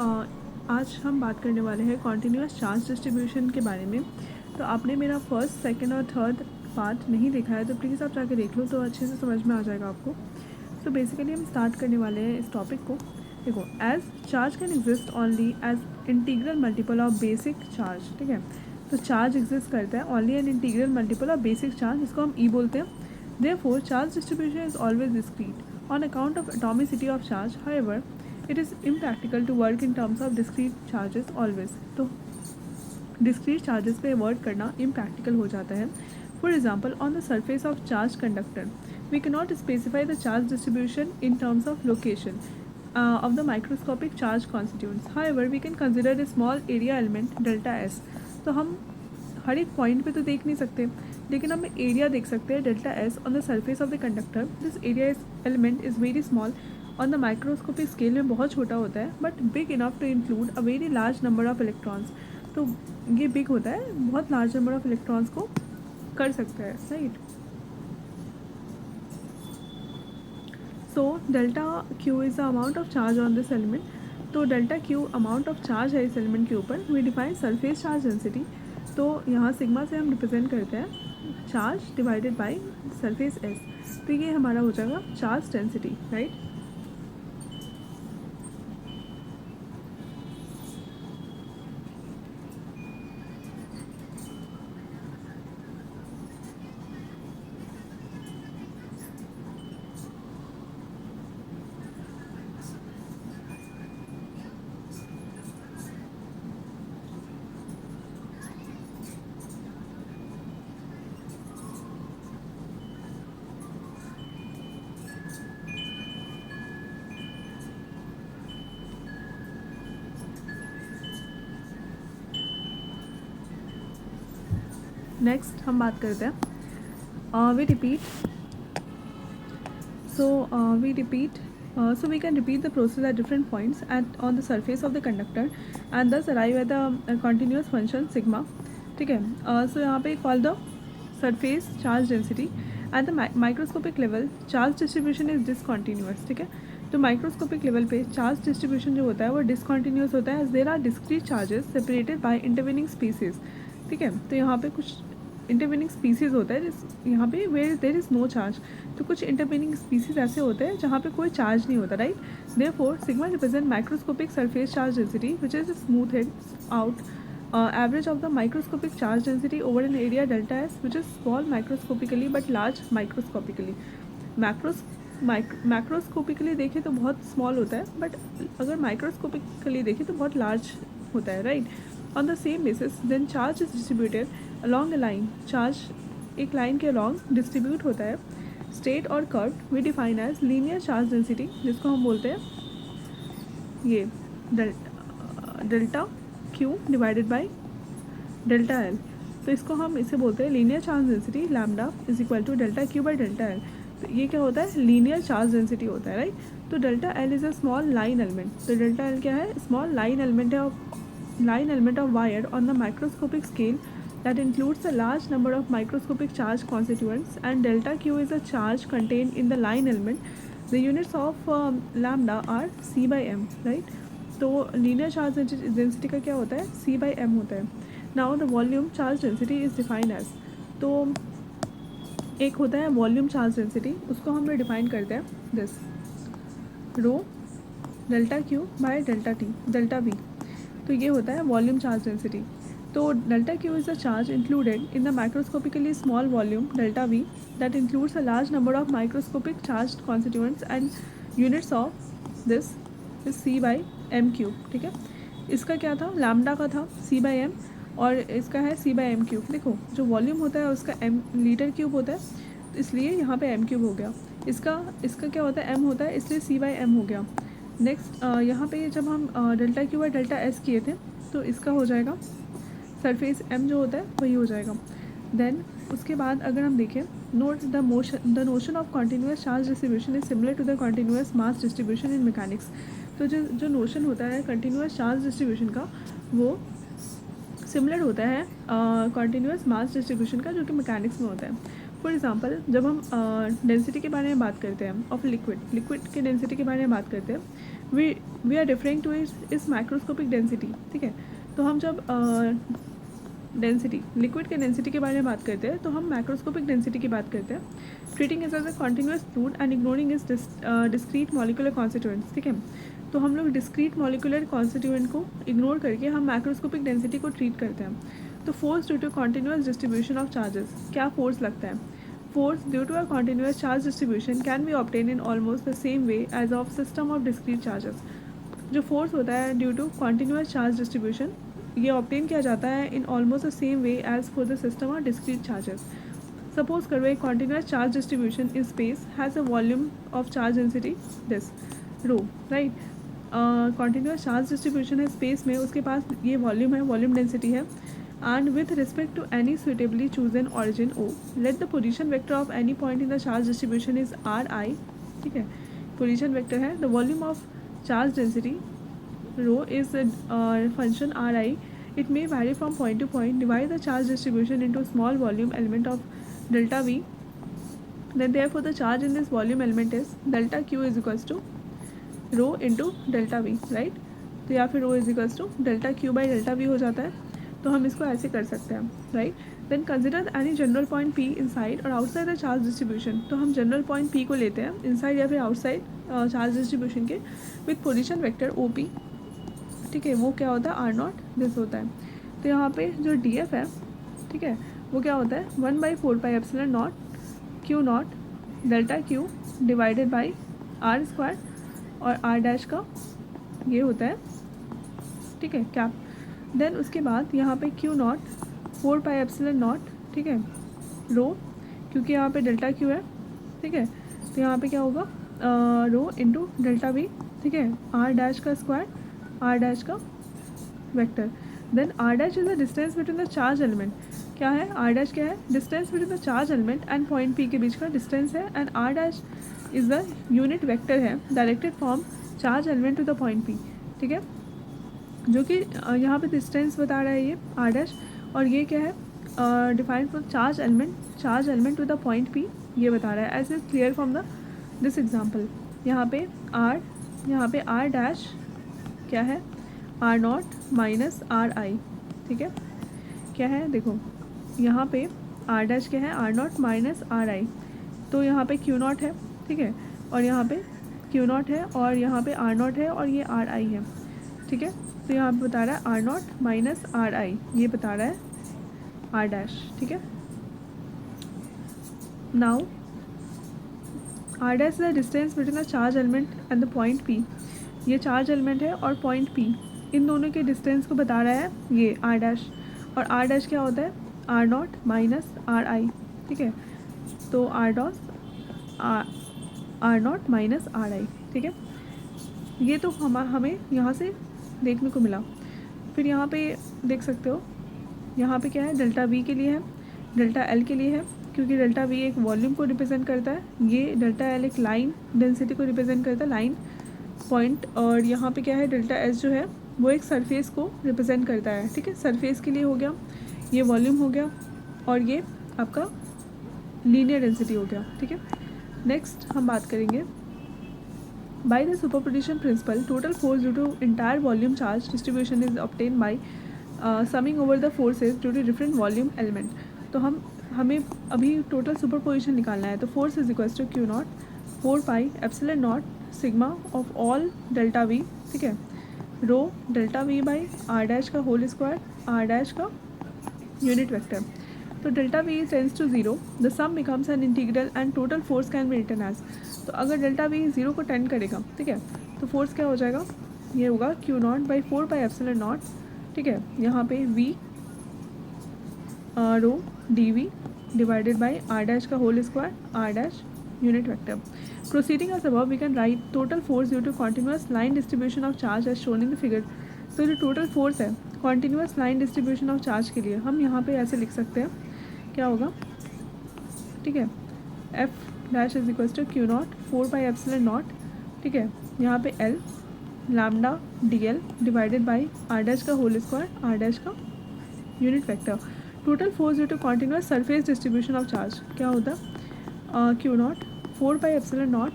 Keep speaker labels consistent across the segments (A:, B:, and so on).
A: आज हम बात करने वाले हैं कॉन्टिन्यूअस चार्ज डिस्ट्रीब्यूशन के बारे में। तो आपने मेरा फर्स्ट, सेकंड और थर्ड पार्ट नहीं देखा है तो प्लीज़ आप जाके देख लो, तो अच्छे से समझ में आ जाएगा आपको। तो बेसिकली हम स्टार्ट करने वाले हैं इस टॉपिक को। देखो, as charge can exist only as integral multiple of basic charge. ठीक है, तो चार्ज एग्जिस्ट करता है only an integral multiple of basic charge, जिसको हम ई बोलते हैं। Therefore charge distribution is always discrete on account of atomicity of charge. However it is impractical to work in terms of discrete charges always. तो discrete charges पे work करना impractical हो जाता है। For example, on the surface of charge conductor we can not specify the charge distribution in terms of location of the microscopic charge constituents. However, we can consider a small area element delta S. तो हम हर एक point पे तो देख नहीं सकते, लेकिन हम एरिया देख सकते हैं delta S on the surface of the conductor. This area element is very small on the microscopic scale में बहुत छोटा होता है, but big enough to include a very large number of electrons. तो ये बिग होता है, बहुत लार्ज नंबर ऑफ इलेक्ट्रॉन्स को कर सकता है, right. So delta Q is the amount of charge on this element. तो delta Q amount of charge है इस एलिमेंट के ऊपर। We define surface charge density. तो यहाँ सिग्मा से हम रिप्रेजेंट करते हैं charge divided by surface S. तो ये हमारा हो जाएगा चार्ज डेंसिटी, राइट। नेक्स्ट हम बात करते हैं we repeat so we can repeat the process at different points on the surface of the conductor and thus arrive at the continuous function sigma. ठीक है, so यहाँ पे call the surface charge density at the microscopic level charge distribution is discontinuous. ठीक है, तो microscopic level पे charge distribution जो होता है वो डिसकॉन्टीन्यूस होता है। There are discrete charges separated by intervening species. ठीक है, तो यहाँ पे कुछ इंटरवेनिंग स्पीसीज होता है यहाँ पे where there is no charge. तो कुछ इंटरवेनिंग स्पीसीज ऐसे होते हैं जहाँ पे कोई चार्ज नहीं होता, right. Therefore sigma represent microscopic surface charge density which is smoothed out average of the microscopic charge density over an area delta S which is small microscopically but large microscopically. Macroscopically देखें तो बहुत small होता है, but अगर microscopically देखें तो बहुत large होता है, right. On the same basis then charge is distributed along a line. Charge एक लाइन के अलॉन्ग डिस्ट्रीब्यूट होता है। स्ट्रेट और curve we define as linear charge density, जिसको हम बोलते हैं ये delta Q divided by delta L. तो इसको हम इसे बोलते हैं linear charge density lambda is equal to delta Q by delta L. तो ये क्या होता है, लीनियर चार्ज डेंसिटी होता है, राइट। तो delta L is a small line element. तो डेल्टा एल क्या है, small line element of wire on the microscopic scale that includes a large number of microscopic charge constituents, and delta q is a charge contained in the line element. The units of lambda are c by m, right. तो linear charge density का क्या होता है, c by m होता है। Now the volume charge density is defined as, तो एक होता है वॉल्यूम चार्ज डेंसिटी, उसको हम डिफाइन करते हैं this rho delta Q by delta V. तो ये होता है वॉल्यूम चार्ज डेंसिटी। तो delta Q is the charge included in the microscopically small volume delta V that includes a large number of microscopic charged constituents, and units of this is C by m cube। ठीक है, इसका क्या था, lambda का था C by m, और इसका है C by m cube। देखो, जो वॉल्यूम होता है उसका m लीटर क्यूब होता है, तो इसलिए यहाँ पे m क्यूब हो गया। इसका क्या होता है, m होता है, इसलिए C by m हो गया। नेक्स्ट यहाँ पे जब हम delta Q by delta S किए थे, तो इसका हो जाएगा सरफेस m जो होता है वही हो जाएगा। देन उसके बाद अगर हम देखें, note the notion of continuous charge distribution is similar to the continuous mass distribution in mechanics. तो जो नोशन होता है कंटिन्यूअस चार्ज डिस्ट्रीब्यूशन का, वो सिमिलर होता है कॉन्टीन्यूअस मास डिस्ट्रीब्यूशन का, जो कि मैकेनिक्स में होता है। फॉर एग्जांपल, जब हम डेंसिटी के बारे में बात करते हैं ऑफ लिक्विड के डेंसिटी के बारे में बात करते हैं, वी आर रेफरिंग टू इस माइक्रोस्कोपिक डेंसिटी, ठीक है। तो हम जब डेंसिटी लिक्विड के डेंसिटी के बारे में बात करते हैं तो हम मैक्रोस्कोपिक डेंसिटी की बात करते हैं। Treating is as a continuous fluid and ignoring is discrete molecular constituents, ठीक है। तो हम लोग डिस्क्रीट मॉलिकुलर कॉन्स्टिट्यूएंट को इग्नोर करके हम मैक्रोस्कोपिक डेंसिटी को ट्रीट करते हैं। तो force due to continuous distribution of charges, क्या फोर्स लगता है? Force due to a continuous charge distribution can be obtain in almost the same way as of system of discrete charges. जो force होता है due to continuous charge distribution, ये obtain किया जाता है in almost the same way as for the system of discrete charges. Suppose करो एक continuous charge distribution in space has a volume of charge density this rho, right. Continuous charge distribution है space में, उसके पास ये volume है, volume density है। And with respect to any suitably chosen origin O, let the position vector of any point in the charge distribution is are I, ठीक है। Position vector है, the volume of charge density rho is a function Ri. It may vary from point to point. Divide the charge distribution into small volume element of delta V. Then therefore the charge in this volume element is delta Q is equals to rho into delta V, right? तो या फिर rho is equals to delta Q by delta V हो जाता है। तो हम इसको ऐसे कर सकते हैं, right? Then consider any general point P inside or outside the charge distribution. तो हम general point P को लेते हैं inside या फिर outside charge distribution के with position vector OP, ठीक है। वो क्या होता है? आर नॉट दिस होता है। तो यहाँ पे जो डी एफ है, ठीक है, वो क्या होता है? 1/4 epsilon not Q not delta Q divided by R square, और आर डैश का ये होता है, ठीक है, कैप। देन उसके बाद यहाँ पे क्यू नॉट 4 एप्सिलॉन नॉट, ठीक है, रो, क्योंकि यहाँ पे डेल्टा क्यू है, ठीक है। तो यहाँ पे क्या होगा? रो इंटू डेल्टा वी, ठीक है, आर डैश का स्क्वायर, आर डैश का vector. Then R dash is the distance between the charge element. क्या है? आर डैश क्या है? Distance between the charge element and point P के बीच का डिस्टेंस है। And R dash is the unit vector है directed from charge element to the point P, ठीक है, जो कि यहाँ पे डिस्टेंस बता रहा है ये आर डैश। और ये क्या है? Defined from charge element to the point P, ये बता रहा है as is clear from the this example. यहाँ पे आर डैश क्या है? R not minus R I, ठीक है। क्या है? देखो यहाँ पे आर डैश क्या है? R not minus R I. तो यहाँ पे क्यू नॉट है, ठीक है, और यहाँ पे क्यू नॉट है, और यहाँ पे आर नॉट है, और ये आर आई है, ठीक है। तो यहाँ पे बता रहा है R not minus R I, ये बता रहा है आर डैश, ठीक है। Now R dash is the distance between the charge element and the point P. ये चार्ज एलिमेंट है और पॉइंट पी, इन दोनों के डिस्टेंस को बता रहा है ये आर डैश। और आर डैश क्या होता है? R not minus R I, ठीक है। तो R not minus R I, ठीक है। ये तो हमें यहाँ से देखने को मिला। फिर यहाँ पे देख सकते हो, यहाँ पे क्या है? डेल्टा वी के लिए है, डेल्टा एल के लिए है, क्योंकि डेल्टा वी एक वॉल्यूम को रिप्रेजेंट करता है, ये डेल्टा एल एक लाइन डेंसिटी को रिप्रेजेंट करता है, लाइन पॉइंट। और यहाँ पे क्या है? डेल्टा एस जो है वो एक सरफेस को रिप्रेजेंट करता है, ठीक है। सरफेस के लिए हो गया, ये वॉल्यूम हो गया, और ये आपका लीनियर डेंसिटी हो गया, ठीक है। नेक्स्ट हम बात करेंगे by the superposition principle total force due to entire volume charge distribution is obtain by summing over the forces due to different volume element. तो हमें अभी टोटल सुपरपोजिशन निकालना है। तो force is equals to Q not 4 epsilon naught sigma of all delta V, ठीक है, rho delta V by R dash का whole square, R dash का यूनिट वेक्टर। तो delta V tense to 0, the sum becomes an integral and total force can be written as. तो अगर delta we 0 को tend करेगा, ठीक है, तो फोर्स क्या हो जाएगा? ये होगा Q naught by 4 epsilon not, ठीक है, यहाँ पे V rho D V divided by R dash का whole square, R dash unit vector. Proceeding as above, we can write total force due to continuous line distribution of charge as shown in the figure. तो जो total force है continuous line distribution of charge के लिए, हम यहाँ पे ऐसे लिख सकते हैं, क्या होगा? ठीक है, F dash is equals to Q not 4 epsilon not, ठीक है, यहाँ पे L lambda D L divided by R dash का होल स्क्वायर, आर डैश का unit vector. Total force due to continuous surface distribution of charge क्या होता है? Q not 4 epsilon not,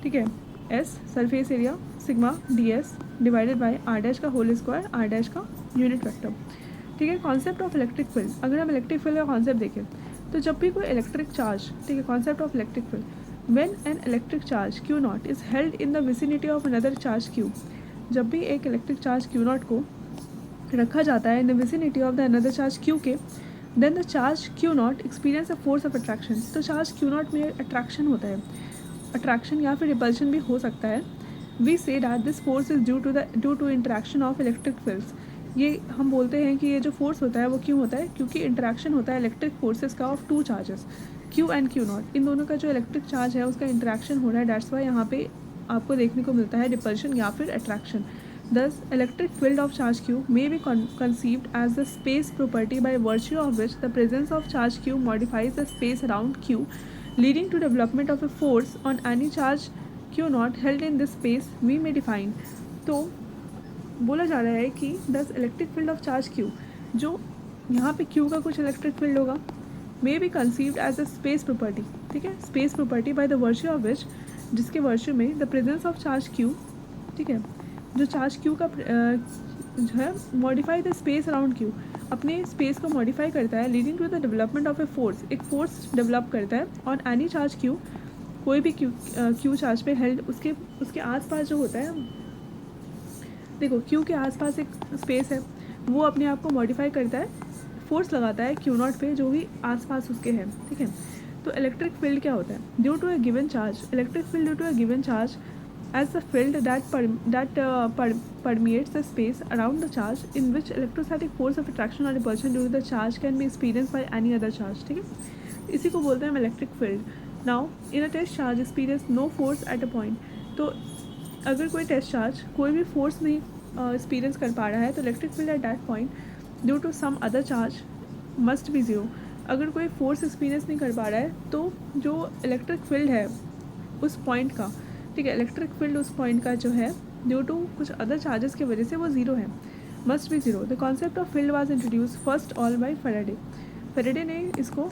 A: ठीक है, S surface area sigma D S divided by R dash का whole square R dash का unit vector. ठीक है, concept of electric field, अगर हम इलेक्ट्रिक फील्ड का कॉन्सेप्ट देखें तो जब भी कोई इलेक्ट्रिक चार्ज, ठीक है, concept of electric field, when an electric charge Q not is held in the vicinity of another charge Q, जब भी एक इलेक्ट्रिक चार्ज क्यू नॉट को रखा जाता है in the vicinity of the another charge Q के, then the charge Q naught experience a force of attraction. तो charge Q naught में अट्रैक्शन होता है, अट्रैक्शन या फिर रिपल्शन भी हो सकता है। We say that this force is due to interaction of electric fields. ये हम बोलते हैं कि ये जो फोर्स होता है वो क्यों होता है, क्योंकि इंटरेक्शन होता है इलेक्ट्रिक फोर्सेस का of two charges Q and Q naught, इन दोनों का जो इलेक्ट्रिक चार्ज है उसका इंटरेक्शन हो रहा है, डैट्स वाई यहाँ पे आपको देखने को मिलता है रिपल्शन या फिर attraction. Thus, electric field of charge q may be conceived as the space property by virtue of which the presence of charge q modifies the space around q, leading to development of a force on any charge q not held in this space we may define। तो बोला जा रहा है कि thus electric field of charge q, जो यहाँ पे q का कुछ इलेक्ट्रिक फील्ड होगा, may be conceived as a space property, ठीक है, space property by the virtue of which, जिसके वर्च्यू में the presence of charge q, ठीक है, जो चार्ज क्यू का जो है modify the space around Q, अपने स्पेस को मॉडिफाई करता है, leading to the development of a force, एक फोर्स डेवलप करता है ऑन एनी चार्ज क्यू, कोई भी क्यू चार्ज पे हेल्ड, उसके आसपास जो होता है, देखो क्यू के आसपास एक स्पेस है, वो अपने आप को मॉडिफाई करता है, फोर्स लगाता है क्यू नॉट पे जो भी आसपास उसके है। ठीक है, तो इलेक्ट्रिक फील्ड क्या होता है, due to a given charge, electric field due to a given charge as the field that permeates the space around the charge in which electrostatic force of attraction or repulsion due to the charge can be experienced by any other charge। ठीक है, इसी को बोलते हैं electric field. Now in a test charge experience no force at a point, तो अगर कोई test charge कोई भी फोर्स नहीं एक्सपीरियंस कर पा रहा है तो electric field at that point due to some other charge must be zero. अगर कोई फोर्स एक्सपीरियंस नहीं कर पा रहा है तो जो इलेक्ट्रिक फील्ड है उस पॉइंट का, ठीक है, इलेक्ट्रिक फील्ड उस पॉइंट का जो है ड्यू टू कुछ अदर चार्जेस की वजह से वो ज़ीरो है, must be zero. The concept of field was introduce first all by Faraday, Faraday ने इसको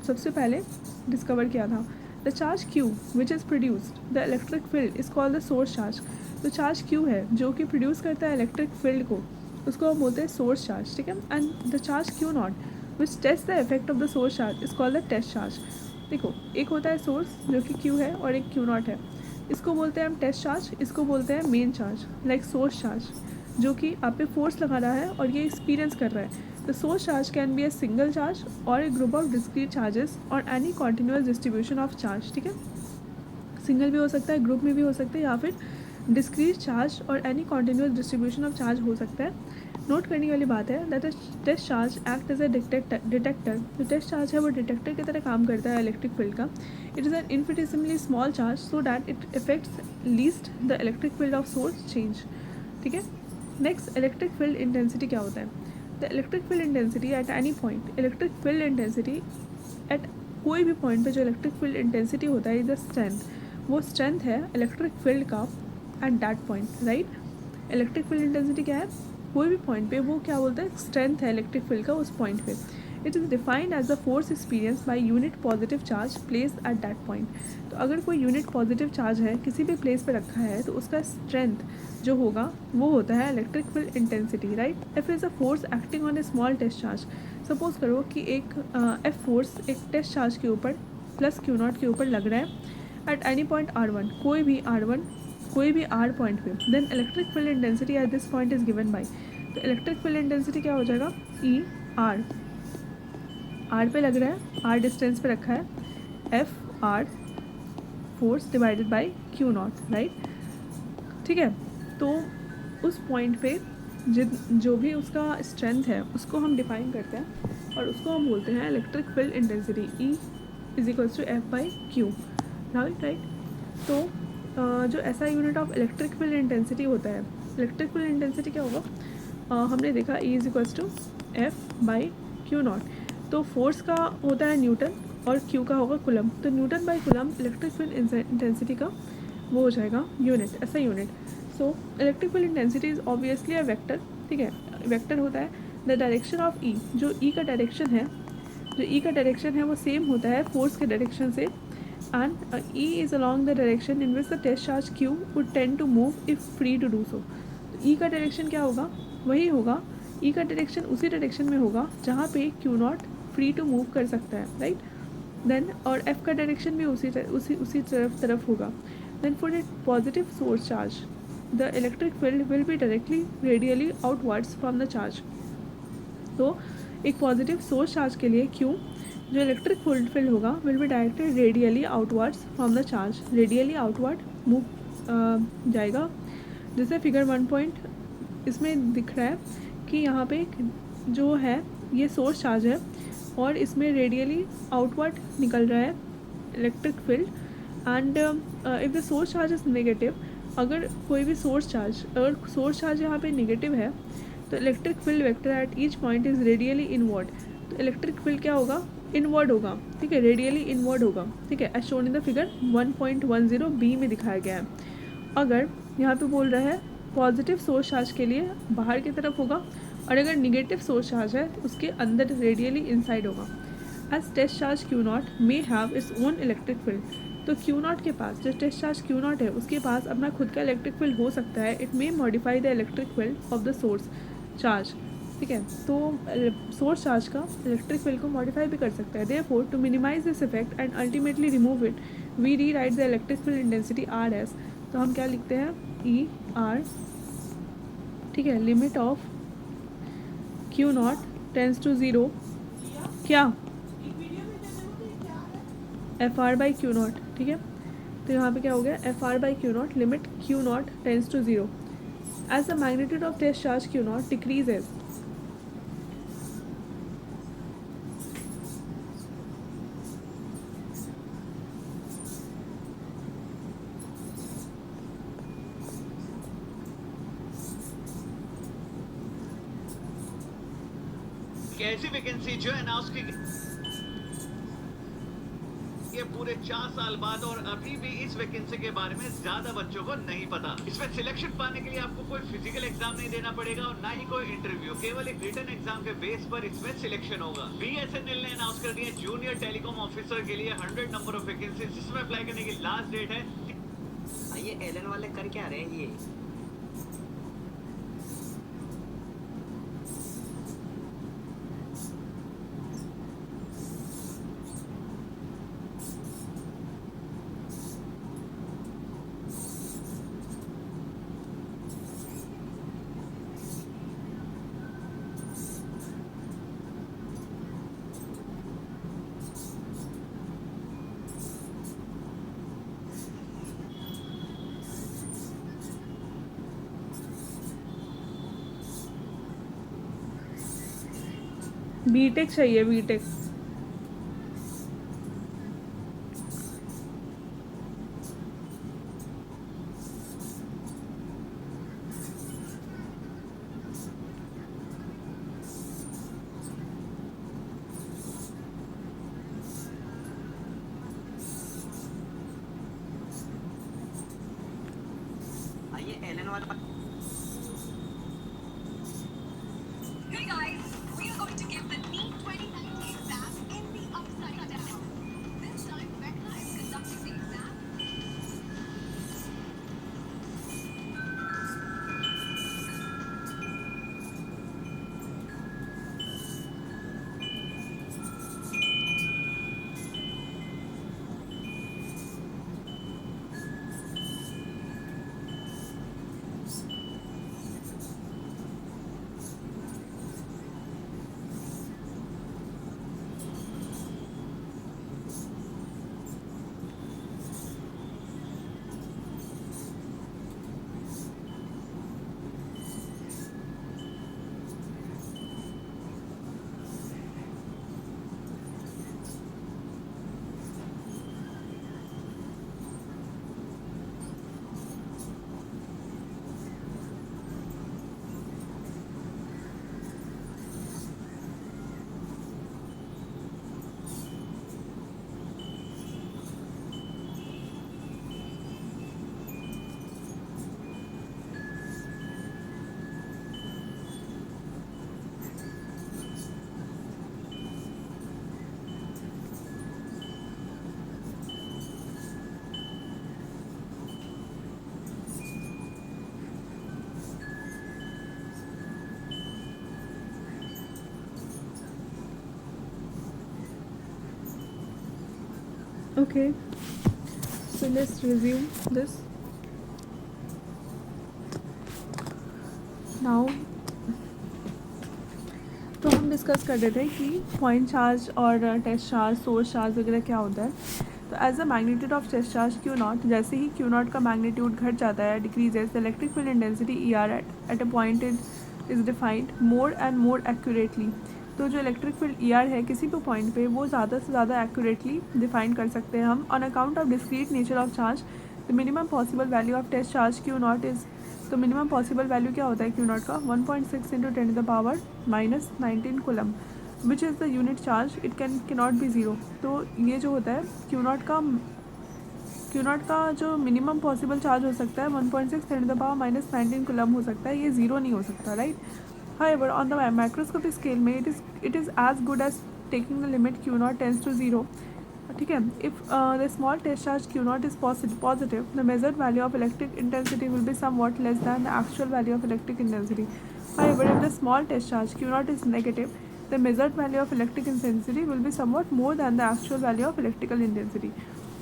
A: सबसे पहले डिस्कवर किया था। The charge Q which is produced the electric field is called the source charge. तो चार्ज क्यू है जो कि प्रोड्यूस करता है इलेक्ट्रिक फील्ड को, उसको हम बोलते हैं सोर्स चार्ज। ठीक है, and the charge Q not which test the effect of the source charge is called the test charge. देखो एक होता है सोर्स जो कि क्यू है और एक क्यू नॉट है, इसको बोलते हैं हम टेस्ट चार्ज, इसको बोलते हैं main charge, like source charge जो कि आप पे फोर्स लगा रहा है और ये एक्सपीरियंस कर रहा है। The source charge can be a single charge और ए ग्रुप ऑफ डिस्क्रीट चार्जेस और any continuous distribution of charge. ठीक है, सिंगल भी हो सकता है, ग्रुप में भी हो सकता है, या फिर डिस्क्रीट चार्ज और any continuous distribution of charge हो सकता है। नोट करने वाली बात है that test charge act as a detector, जो टेस्ट चार्ज है वो डिटेक्टर की तरह काम करता है इलेक्ट्रिक फील्ड का। It is an infinitesimally small charge so that it affects least the electric field of source change. ठीक है, नेक्स्ट इलेक्ट्रिक फील्ड इंटेंसिटी क्या होता है। The electric field intensity at any point, electric field intensity eight कोई भी point पे जो electric field intensity होता है इज द स्ट्रेंथ, वो स्ट्रेंथ है इलेक्ट्रिक फील्ड का eight that point. Right, electric field intensity क्या है, कोई भी पॉइंट पे वो क्या बोलता है, स्ट्रेंथ है इलेक्ट्रिक फील्ड का उस पॉइंट पे। It is defined as the force experience by unit positive charge place at that point. तो अगर कोई यूनिट पॉजिटिव चार्ज है किसी भी प्लेस पे रखा है तो उसका स्ट्रेंथ जो होगा वो होता है electric field intensity. Right, F is a force acting on a small test charge. Suppose करो कि एक एफ फोर्स एक टेस्ट चार्ज के ऊपर प्लस क्यू नॉट के ऊपर लग रहा है एट एनी पॉइंट R1, कोई भी R पॉइंट पे, then electric field intensity at this point is given by, तो इलेक्ट्रिक फील्ड इंटेंसिटी क्या हो जाएगा, ई आर पे लग रहा है, आर डिस्टेंस पे रखा है, F R force divided by Q not. Right, ठीक है, तो उस पॉइंट पे जो भी उसका स्ट्रेंथ है उसको हम डिफाइन करते हैं और उसको हम बोलते हैं electric field intensity, E is equals to F by Q. Right, तो जो ऐसा unit of electric field intensity होता है, इलेक्ट्रिक फील्ड इंटेंसिटी क्या होगा, हमने देखा E is equals to F by Q not. तो फोर्स का होता है न्यूटन और क्यू का होगा कुलम, तो Newton by coulomb electric field intensity का वो हो जाएगा यूनिट, ऐसा unit. So electric field intensity is obviously a vector. ठीक है, वेक्टर होता है द डायरेक्शन ऑफ ई, जो ई का डायरेक्शन है वो सेम होता है फोर्स के डायरेक्शन से, and E is along the direction in which the test charge Q would tend to move if free to do so. तो E का डायरेक्शन क्या होगा, वही होगा, E का डायरेक्शन उसी डायरेक्शन में होगा जहाँ पे Q not free to move कर सकता है, राइट. देन और F का डायरेक्शन भी उसी तरफ होगा. Then for a positive source charge the electric field will be directly radially outwards from the charge. तो एक पॉजिटिव सोर्स चार्ज के लिए Q जो इलेक्ट्रिक फील्ड होगा will be directed radially outwards from the charge. Radially outward move जाएगा. जैसे figure 1 point इसमें दिख रहा है कि यहाँ पे जो है ये सोर्स चार्ज है और इसमें रेडियली आउटवर्ड निकल रहा है electric field. And if the source charge is negative, अगर कोई भी सोर्स चार्ज यहाँ पे नेगेटिव है तो electric field vector at each point is radially inward. तो इलेक्ट्रिक फील्ड क्या होगा, इनवर्ड होगा, ठीक है, रेडियली इनवर्ड होगा, ठीक है, as shown in the figure 1.10 B में दिखाया गया है. अगर यहाँ पे बोल रहा है पॉजिटिव सोर्स चार्ज के लिए बाहर की तरफ होगा और अगर निगेटिव सोर्स चार्ज है तो उसके अंदर रेडियली इनसाइड होगा. As test charge Q not may have its own electric field. तो Q नॉट के पास, जो टेस्ट चार्ज Q नॉट है उसके पास अपना खुद का इलेक्ट्रिक फील्ड हो सकता है. It may modify the electric field of the source charge, ठीक है. तो सोर्स चार्ज का इलेक्ट्रिक फील्ड को मॉडिफाई भी कर सकता है. Therefore to minimize this effect and ultimately remove it we rewrite the electric field intensity R S. तो हम क्या लिखते हैं, ई आर, ठीक है, limit of Q not tends to 0 क्या F R by Q naught, ठीक है. तो यहाँ पे क्या हो गया, F R by Q not limit Q not tends to 0 as the magnitude of test charge Q not decreases.
B: ऐसी वैकेंसी जो अनाउंस की ये पूरे 4 साल बाद और अभी भी इस वैकेंसी के बारे में ज्यादा बच्चों को नहीं पता. इसमें सिलेक्शन पाने के लिए आपको कोई फिजिकल एग्जाम नहीं देना पड़ेगा और ना ही कोई इंटरव्यू, केवल एक रिटन एग्जाम के बेस पर इसमें सिलेक्शन होगा. BSNL ने अनाउंस कर दिया जूनियर टेलीकॉम ऑफिसर के लिए 100 नंबर ऑफ वैकेंसी, जिसमें अप्लाई करने की लास्ट डेट है.
C: ये एलन वाले कर क्या रहे हैं ये?
A: बीटेक चाहिए, बीटेक.
C: ये एलन वाला.
D: Hey guys, we are going to give the NEET 2019 exam
A: Okay, so let's resume this. Now तो हम डिस्कस कर रहे थे कि पॉइंट चार्ज और टेस्ट चार्ज, सोर्स चार्ज वगैरह क्या होता है. तो as the magnitude of test charge Q not, जैसे ही क्यू नॉट का मैग्नीट्यूड घट जाता है, decreases, the electric field intensity E R at a point is defined more and more accurately. तो जो इलेक्ट्रिक फील्ड ई आर है किसी भी पॉइंट पे, वो ज़्यादा से ज़्यादा एक्यूरेटली डिफाइन कर सकते हैं हम. On account of discrete nature of charge, the minimum possible value of test charge Q not is, तो मिनिमम पॉसिबल वैल्यू क्या होता है क्यू नॉट का, 1.6 into 10⁻⁻19 coulomb, which is the unit charge. It can not be zero. तो ये जो होता है क्यू नॉट का जो मिनिमम पॉसिबल चार्ज हो सकता है 1.6 10⁻⁻19 कूलम हो सकता है. ये ज़ीरो नहीं हो सकता, right. However on the microscopic scale में it is as good as taking the limit Q naught tends to zero. ठीक है. If the small test charge Q not is positive, the measured value of electric intensity will be somewhat less than the actual value of electric intensity. However, if the small test charge Q naught is negative, the measured value of electric intensity will be somewhat more than the actual value of electrical intensity.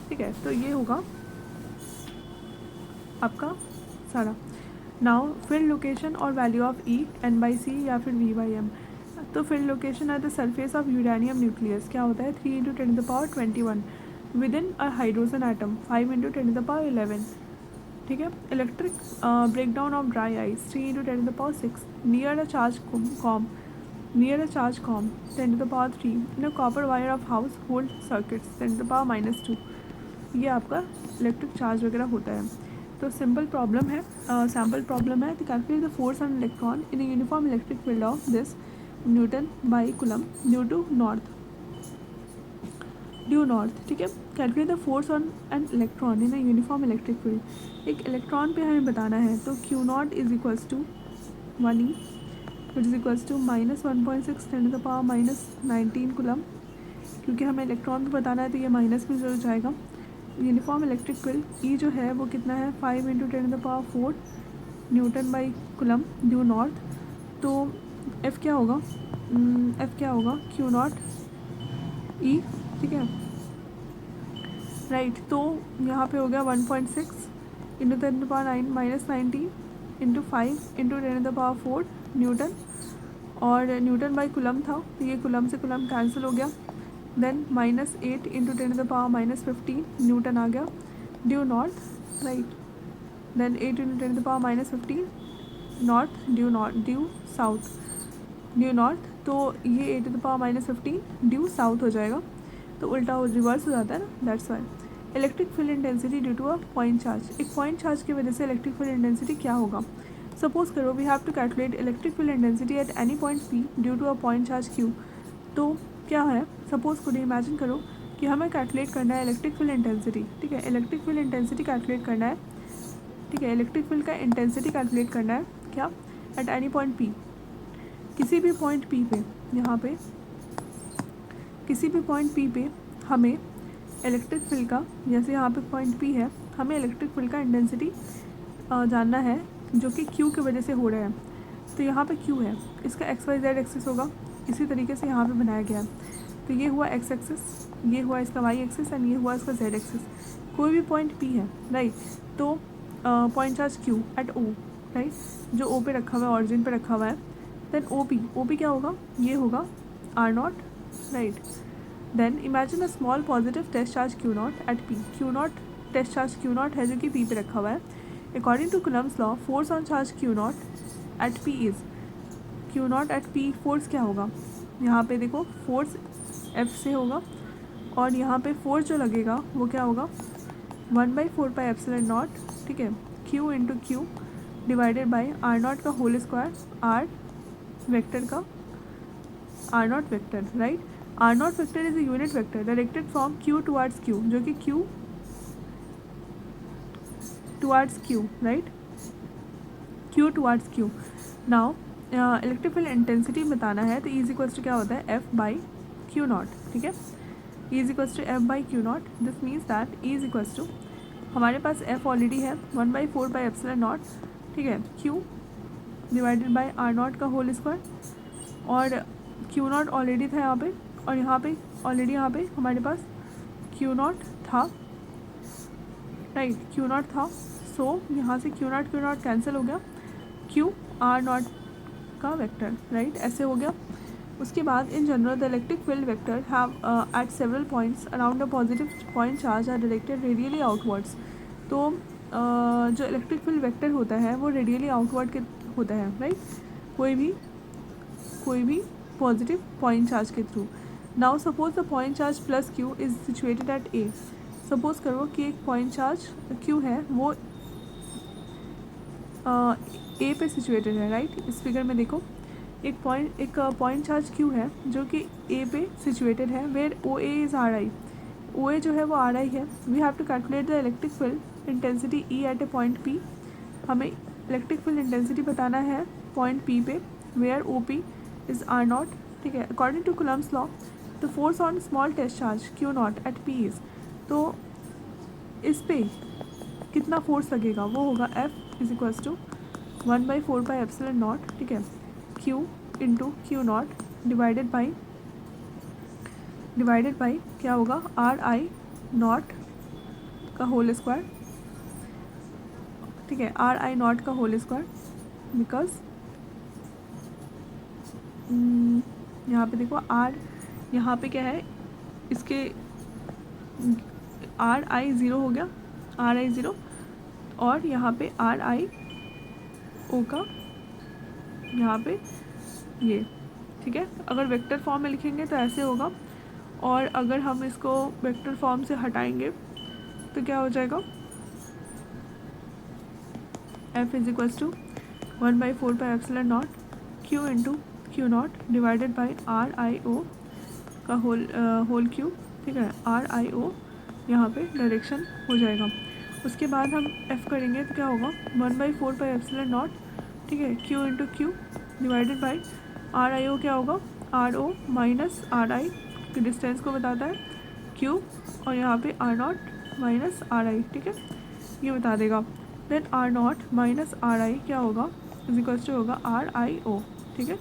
A: ठीक है. तो ये होगा आपका सारा. Now field location और value of E n by C या फिर V by M. तो field location at the surface of uranium nucleus क्या होता है, 3 into 10⁻21 with in a hydrogen atom, 5 into 10⁻11. ठीक है. Electric breakdown of dry ice, 3 into 10⁻6 near a charge com 10⁻3 in a copper wire of house hold circuits, 10⁻2. ये आपका electric charge वगैरह होता है. तो सिंपल प्रॉब्लम है, सैम्पल प्रॉब्लम है. तो calculate the force on electron in a uniform electric field of this newton by coulomb due north. ठीक है. Calculate the force on an electron in a uniform electric field. एक electron पे हमें बताना है. तो Q not is equals to 1E which is equals to -1.6 10⁻⁻19 coulomb. क्योंकि हमें इलेक्ट्रॉन को बताना है तो ये माइनस में जरूर जाएगा. यूनिफॉर्म इलेक्ट्रिक फील्ड E जो है वो कितना है, 5 into 10⁻4 Newton by coulomb due north. तो F क्या होगा, क्यू नॉट E. ठीक है. राइट. तो यहाँ पे हो गया 1.6 इंटू 10⁻⁻19 इंटू 5 इंटू 10⁻4 न्यूटन, और न्यूटन बाई कूलम था तो ये कूलम से कूलम कैंसिल हो गया. देन -8 इंटू 10⁻15 न्यूटन आ गया due north, right. Then 8 into 10⁻15 north due north. तो ये 8⁻15 ड्यू साउथ हो जाएगा. तो उल्टा रिवर्स हो जाता है ना, that's why. Electric field intensity due to a point charge. एक पॉइंट चार्ज की वजह से इलेक्ट्रिक फील्ड इंटेंसिटी क्या होगा. सपोज करो we have to calculate electric field intensity at any point P due to a point charge Q. तो क्या है, सपोज करो, इमेजिन करो कि हमें कैलकुलेट करना है इलेक्ट्रिक फील्ड इंटेंसिटी. ठीक है. इलेक्ट्रिक फील्ड इंटेंसिटी कैलकुलेट करना है. ठीक है. इलेक्ट्रिक फील्ड का इंटेंसिटी कैलकुलेट करना है क्या, एट एनी पॉइंट P. किसी भी पॉइंट P पे, यहाँ पे किसी भी पॉइंट P पे हमें इलेक्ट्रिक फील्ड का, जैसे यहाँ पे पॉइंट P है, हमें इलेक्ट्रिक फील्ड का इंटेंसिटी जानना है जो कि Q की वजह से हो रहा है. तो यहाँ पे Q है, इसका XYZ एक्सिस होगा. इसी तरीके से यहाँ पे बनाया गया है. तो ये हुआ X एक्सिस, ये हुआ इसका Y एक्सिस एंड ये हुआ इसका Z एक्सिस. कोई भी पॉइंट P है, राइट. तो point charge Q at O, right, जो O पे रखा हुआ है, ऑरिजिन पे रखा हुआ है. देन OP क्या होगा, ये होगा R0, right. Then imagine a small positive test charge Q not at P. Q not test charge Q not है जो कि P पे रखा हुआ है. According to Coulomb's law, force on charge Q not at P is, Q not at P force क्या होगा, यहाँ पे देखो फोर्स F से होगा, और यहाँ पे फोर्स जो लगेगा वो क्या होगा, 1/4πε0. ठीक है. Q into Q divided by R0 का होल स्क्वायर, R वेक्टर का R0 vector, right. R0 vector is a unit vector directed from Q towards Q, जो कि Q towards Q, right. Q towards Q. Now electric field intensity बताना है तो E is equals to क्या होता है, F by Q naught. ठीक है. E is equals to F by Q not. This means that E is equals to, हमारे पास F ऑलरेडी है 1/4πε0. ठीक है. Q डिवाइडेड बाई R0 का होल स्क्वायर, और Q नॉट ऑलरेडी था यहाँ पे, और यहाँ पे ऑलरेडी यहाँ पे हमारे पास Q नॉट था, राइट, क्यू नॉट था। सो यहाँ से क्यू नॉट कैंसिल हो गया, क्यू आर नॉट का वेक्टर, राइट, ऐसे हो गया। उसके बाद in general the electric field vector have at several points around the positive point charge are directed radially outwards. तो जो इलेक्ट्रिक फील्ड वेक्टर होता है वो रेडियली आउटवर्ड के होता है, राइट, कोई भी पॉजिटिव पॉइंट चार्ज के through. Now suppose the point charge plus Q is situated at A. Suppose करो कि एक पॉइंट चार्ज क्यू है वो ए पे सिचुएटेड है, राइट। इस फिगर में देखो एक पॉइंट चार्ज क्यू है जो कि ए पे सिचुएटेड है, where O A is R I. O A जो है वो आर आई है। We have to calculate the electric field intensity E at a point P. हमें इलेक्ट्रिक फील्ड इंटेंसिटी बताना है पॉइंट पी पे, where O P is R naught, ठीक है। According to Coulomb's law the force on small test charge Q naught at P is, तो इस पे कितना फोर्स लगेगा वो होगा एफ इज इक्वल्स टू 1/4πε0, ठीक है, Q into Q naught divided by क्या होगा आर आई नॉट का होल स्क्वायर, ठीक है, आर आई नॉट का होल स्क्वायर। बिकॉज यहाँ पे देखो आर, यहाँ पे क्या है, इसके आर आई ज़ीरो हो गया, आर आई ज़ीरो, और यहाँ पे आर आई ओ का यहाँ पे ये, ठीक है। अगर वेक्टर फॉर्म में लिखेंगे तो ऐसे होगा, और अगर हम इसको वेक्टर फॉर्म से हटाएंगे तो क्या हो जाएगा, F is equals to 1/4πε0 Q into Q naught divided by R I O का होल क्यू, ठीक है, आर आई ओ यहाँ पे डायरेक्शन हो जाएगा। उसके बाद हम एफ करेंगे तो क्या होगा 1/4πε0, ठीक है, Q into Q divided by R I O, क्या होगा R O minus R I के डिस्टेंस को बताता है क्यू, और यहाँ पे R not minus R I, ठीक है, ये बता देगा। Then R not minus R I क्या होगा इज इक्वल्स टू होगा आर आई ओ, ठीक है,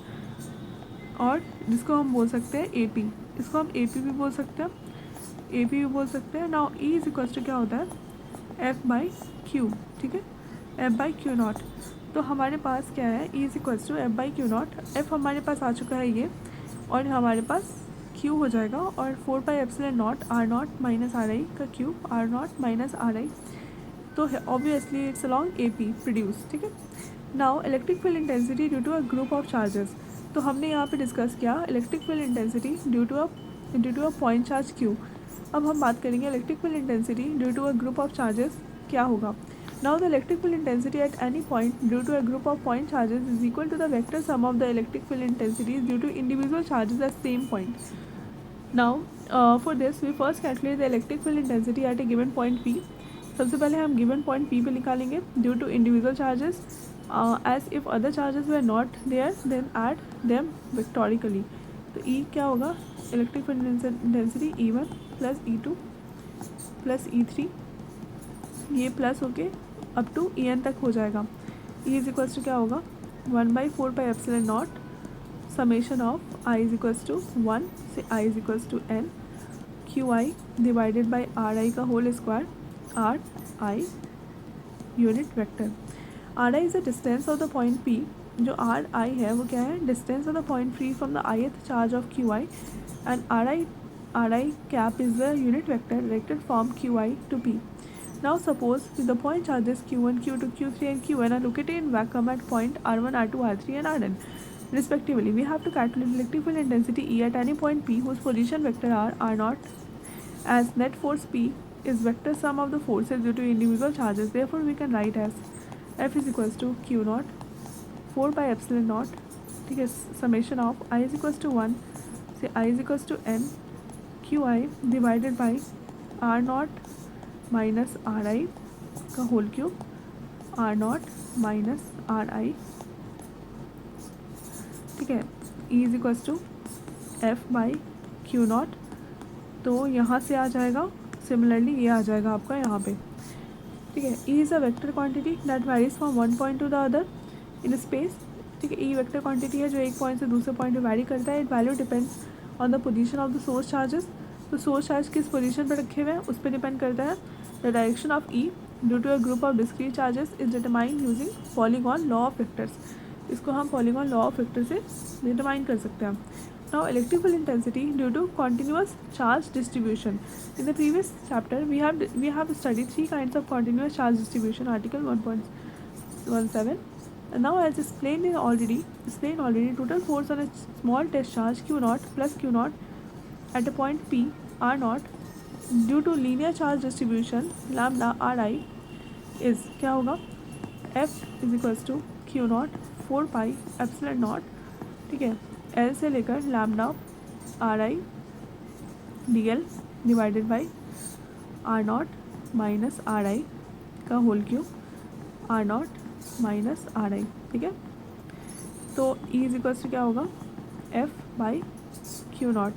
A: और जिसको हम बोल सकते हैं ए पी, इसको हम ए पी भी बोल सकते हैं, ए पी भी बोल सकते हैं। Now E is equals to क्या होता है एफ बाई क्यू, ठीक है, एफ बाई क्यू नॉट। तो हमारे पास क्या है, E is equals to F by Q not, F हमारे पास आ चुका है ये, और हमारे पास क्यू हो जाएगा, और 4πε0 R not minus R I का cube, R not minus R I, तो obviously it's along A P produce, ठीक है। Now electric field intensity due to a group of charges, तो हमने यहाँ पे डिस्कस किया electric field intensity due to a point charge Q. अब हम बात करेंगे electric field intensity due to a group of charges क्या होगा। Now the electric field intensity at any point due to a group of point charges is equal to the vector sum of the electric field intensities due to individual charges at same point. Now for this we first calculate the electric field intensity at a given point P. सबसे पहले हम given point P पे निकालेंगे due to individual charges, as if other charges were not there then add them vectorically. तो E क्या होगा electric field intensity E1 plus E2 plus E3, ये plus होके अप टू En तक हो जाएगा। ई इज इक्वल्स टू क्या होगा 1/4πε0 summation of I is equals to 1 से I is equals to n Q I divided by R I का whole square, R I unit vector. R I is the distance of the point P, जो R I है वो क्या है distance of the point free from the ith charge of Q I, and R I cap is the unit vector directed from Q I to P. Now suppose the point charges q1, q2, q3 and qn are located in vacuum at point r1, r2, r3 and rn respectively. We have to calculate electric field intensity E at any point p whose position vector r naught, as net force p is vector sum of the forces due to individual charges. Therefore we can write as F is equals to q naught 4/epsilon, ठीक है, summation of I is equals to 1 से I is equals to n qi divided by r naught minus R I का whole cube, R not minus R I, ठीक है, E is equals to F by Q not. तो यहाँ से आ जाएगा, similarly ये आ जाएगा आपका यहाँ पे, ठीक है। E is a vector quantity that varies from one point to the other in space, ठीक है। ई वेक्टर क्वांटिटी है जो एक पॉइंट से दूसरे पॉइंट पे वैरी करता है। It value depends on the position of the source charges. तो सोर्स चार्ज किस पोजीशन पर रखे हुए हैं उस पर डिपेंड करता है. The direction of E due to a group of discrete charges is determined using polygon law of vectors. इसको हम पॉलीगॉन लॉ ऑफ वेक्टर से डिटरमाइन कर सकते हैं. Now electric field intensity due to continuous charge distribution. In the previous chapter we have studied three kinds of continuous charge distribution, article 1.17. And now as explained already, total force on a small test charge q naught plus q naught at a point p r naught due to linear charge distribution lambda r I is क्या होगा, F is equals to Q not 4 pi epsilon not, ठीक है, L से लेकर lambda R I D L divided by R not minus R I का whole cube R not minus R I. ठीक है, तो E इज इक्वल्स टू क्या होगा, F बाई क्यू नॉट.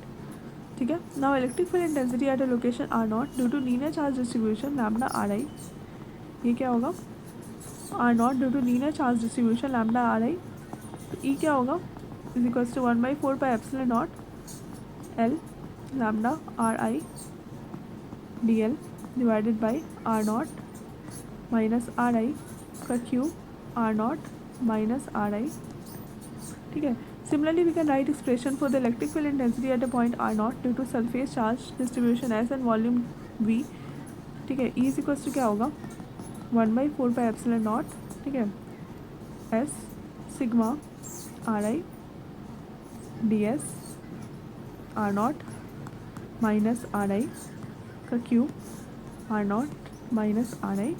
A: ठीक है, now electric field intensity at a location R naught due to linear charge distribution lambda R I, ये क्या होगा, R naught due to linear charge distribution lambda R I. तो E क्या होगा, is equals to 1/4 pi epsilon naught L lambda R I D L divided by R not minus R I का cube R not minus R I. ठीक है, similarly we can write expression for the electric field intensity at a point r naught due to surface charge distribution s and volume v. ठीक है, E is equals to क्या होगा, 1/4 pi epsilon not, ठीक है, S sigma R I D S R not minus R I का cube R not minus R I.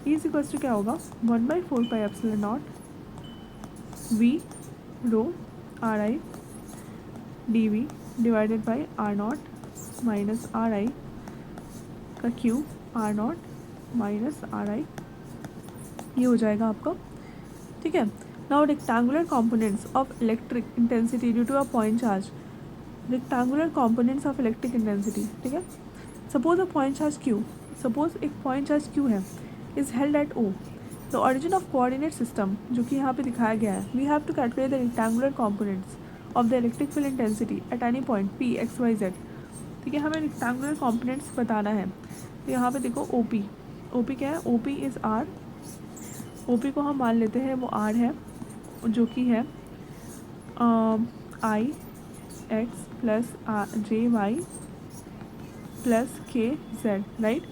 A: E is equals to क्या होगा, 1/4 pi epsilon naught V rho R I D V divided by R not minus R I का cube R not minus R I, ये हो जाएगा आपका. ठीक है, now rectangular components of electric intensity due to a point charge. Rectangular components of electric intensity. ठीक है, suppose a point charge Q, suppose एक पॉइंट चार्ज क्यू है, is held at O. The origin of coordinate system जो कि यहाँ पे दिखाया गया है, we have to calculate the rectangular components of the electric field intensity at any point P x y z. ठीक है, हमें रेक्टेंगुलर कंपोनेंट्स बताना है. तो यहाँ पे देखो ओ पी क्या है, O P is R. O P को हम मान लेते हैं वो आर है, जो कि है i x plus j y plus k z, right.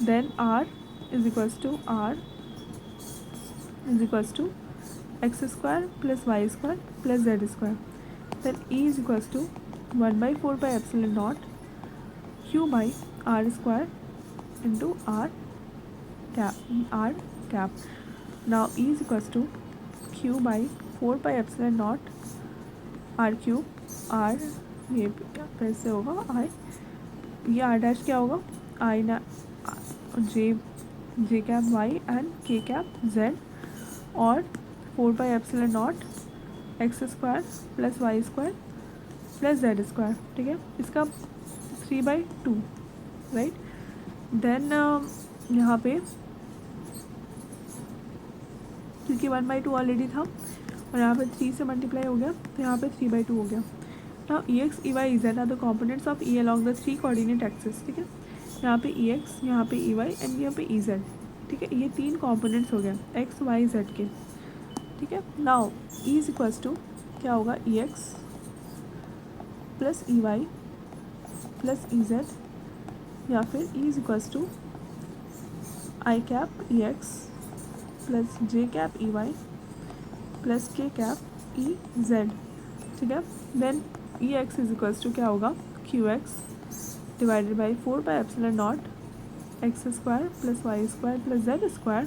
A: Then R is equals to R is equals to x square plus y square plus z square. Then E is equals to 1/4 by epsilon naught q by r square into r cap. Now E is equals to q by 4 by epsilon naught r cube r, ये कैसे होगा, i, ये r dash क्या होगा, i ना J cap y and k cap z और 4 by epsilon not x square plus Y square plus Z square. ठीक है, इसका 3/2, राइट. देन यहाँ पे क्योंकि 1/2 ऑलरेडी था और यहाँ पे 3 से मल्टीप्लाई हो गया, तो यहाँ पे 3/2 हो गया. Now E x E y E z are the components of E along the 3 coordinate axis. ठीक है, यहाँ पे ई एक्स, यहाँ पे ई वाई एंड यहाँ पे ई जेड. ठीक है, ये 3 कंपोनेंट्स हो गए एक्स वाई जेड के. ठीक है, now E is equals to क्या होगा, E X plus E Y plus E Z, या फिर E is equals to I cap E X plus J cap E Y plus K cap E Z. ठीक है, then E X is equals to क्या होगा, Q X divided by 4 by epsilon not x square plus Y square plus Z square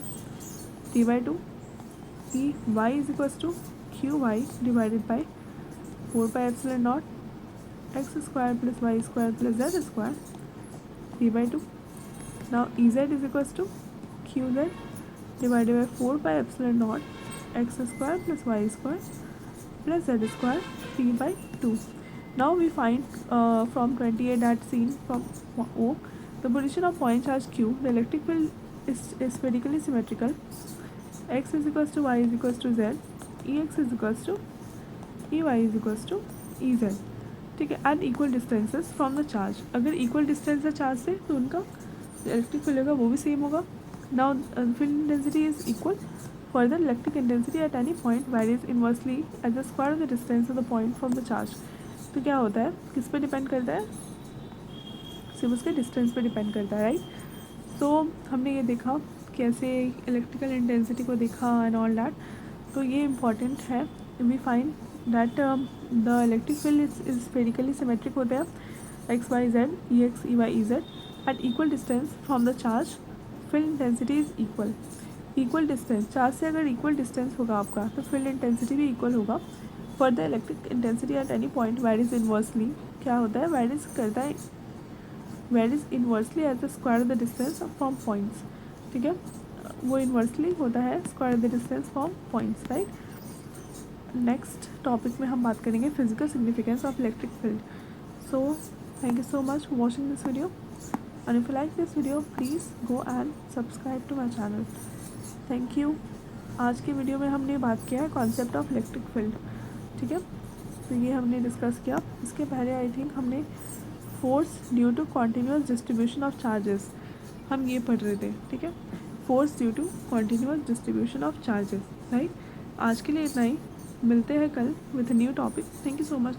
A: 3/2. E Y is equals to Q y divided by 4 by epsilon not x square plus Y square plus Z square 3/2. Now E z is equals to Q z divided by 4 by epsilon not x square plus Y square plus Z square 3/2. Now we find from 28 that seen from O, the position of point charge Q, the electric field is spherically symmetrical. X is equals to y is equals to z, Ex is equals to Ey is equals to Ez. ठीक है, at equal distances from the charge. अगर equal distance है charge से तो उनका electric field होगा वो भी सेम होगा। Now field intensity is equal. Further electric intensity at any point varies inversely as the square of the distance of the point from the charge. तो क्या होता है, किस पे डिपेंड करता है, सिर्फ उसके डिस्टेंस पे डिपेंड करता है, राइट। सो हमने ये देखा कैसे इलेक्ट्रिकल इंटेंसिटी को देखा एंड ऑल दैट। तो ये इम्पॉर्टेंट है। We find that the electric field is spherically symmetric होते हैं, x y z, E x E y E z at equal distance from the charge. Field intensity is equal. Equal distance, charge से अगर equal distance होगा आपका तो field intensity भी equal होगा। For the electric intensity at any point varies inversely, क्या होता है, वेरीज करता है, varies inversely as the square of the distance from points. ठीक है, वो इनवर्सली होता है square of the distance from points, right. Next topic में हम बात करेंगे physical significance of electric field. So thank you so much for watching this video, and if you like this video please go and subscribe to my channel. Thank you. आज के video में हमने बात किया है कॉन्सेप्ट ऑफ इलेक्ट्रिक फील्ड, ठीक है। तो ये हमने डिस्कस किया। इसके पहले आई थिंक हमने force due to continuous distribution of charges हम ये पढ़ रहे थे, ठीक है। Force due to continuous distribution of charges, right. आज के लिए इतना ही, मिलते हैं कल with new topic. Thank you so much.